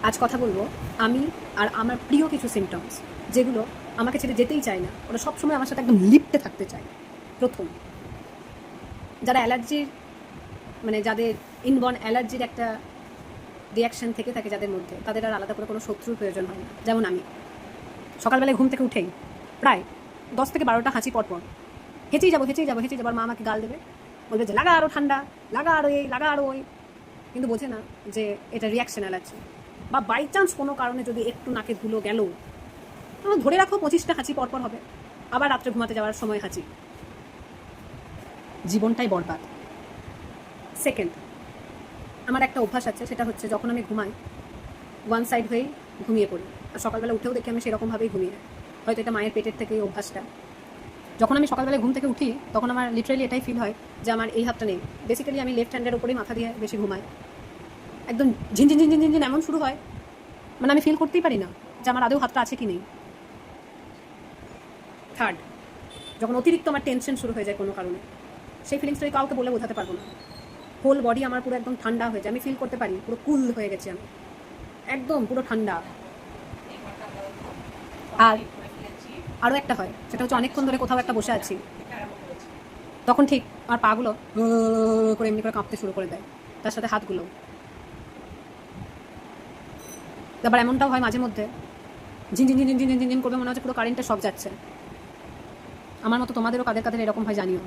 আজ কথা বলবো আমি আর আমার প্রিয় কিছু সিমটমস, যেগুলো আমাকে ছেড়ে যেতেই চায় না, ওরা সবসময় আমার সাথে একদম লিপ্টে থাকতে চায়। প্রথম, যারা অ্যালার্জির মানে যাদের ইনবর্ন অ্যালার্জির একটা রিয়াকশন থেকে থাকে যাদের মধ্যে, তাদের আর আলাদা করে কোনো শত্রুর প্রয়োজন হয় না। যেমন আমি সকালবেলায় ঘুম থেকে উঠেই প্রায় 10 থেকে 12টা হাঁচি পরপর হেঁচেই যাবো। আর মা আমাকে গাল দেবে, বলবে যে লাগা আরও ঠান্ডা, লাগা আরও এই, লাগা আরও ওই। কিন্তু বোঝে না যে এটা রিয়াকশন অ্যালার্জি। বা বাই চান্স কোনো কারণে যদি একটু নাকে ধুলো গেল, আমার ধরে রাখো 25টা হাঁচি পরপর হবে, আবার রাত্রে ঘুমাতে যাওয়ার সময় হাঁচি, জীবনটাই বরবাদ। সেকেন্ড, আমার একটা অভ্যাস আছে, সেটা হচ্ছে যখন আমি ঘুমাই ওয়ান সাইড হয়েই ঘুমিয়ে পড়ি। আর সকালবেলা উঠেও দেখি আমি সেরকমভাবেই ঘুমিয়ে। হয়তো এটা মায়ের পেটের থেকে এই অভ্যাসটা। যখন আমি সকালবেলায় ঘুম থেকে উঠি তখন আমার লিটারেলি এটাই ফিল হয় যে আমার এই হাতটা নেই। বেসিক্যালি আমি লেফট হ্যান্ডের উপরেই মাথা দিয়ে বেশি ঘুমাই। একদম ঝিনঝিন ঝিনঝিন ঝিনঝিন এমন শুরু হয়, মানে আমি ফিল করতেই পারি না যে আমার আদৌ হাতটা আছে কি নেই। থার্ড, যখন অতিরিক্ত আমার টেনশন শুরু হয়ে যায় কোনো কারণে, সেই ফিলিংসটা কাউকে বলে বোঝাতে পারবো না। হোল বডি আমার পুরো একদম ঠান্ডা হয়ে যায়, আমি ফিল করতে পারি পুরো কুল হয়ে গেছি আমি, একদম পুরো ঠান্ডা। আর আরও একটা হয়, সেটা হচ্ছে অনেকক্ষণ ধরে কোথাও একটা বসে আছি, তখন ঠিক আমার পাগুলো করে এমনি করে কাঁপতে শুরু করে দেয়, তার সাথে হাতগুলো। আবার এমনটাও হয় মাঝে মধ্যে ঝিনঝিন ঝিনঝিন ঝিনঝিন ঝিনঝিন করবে, মনে হচ্ছে পুরো কারেন্টটা সব যাচ্ছে। আমার মতো তোমাদেরও কাদের কাদের এরকম হয় জানিও।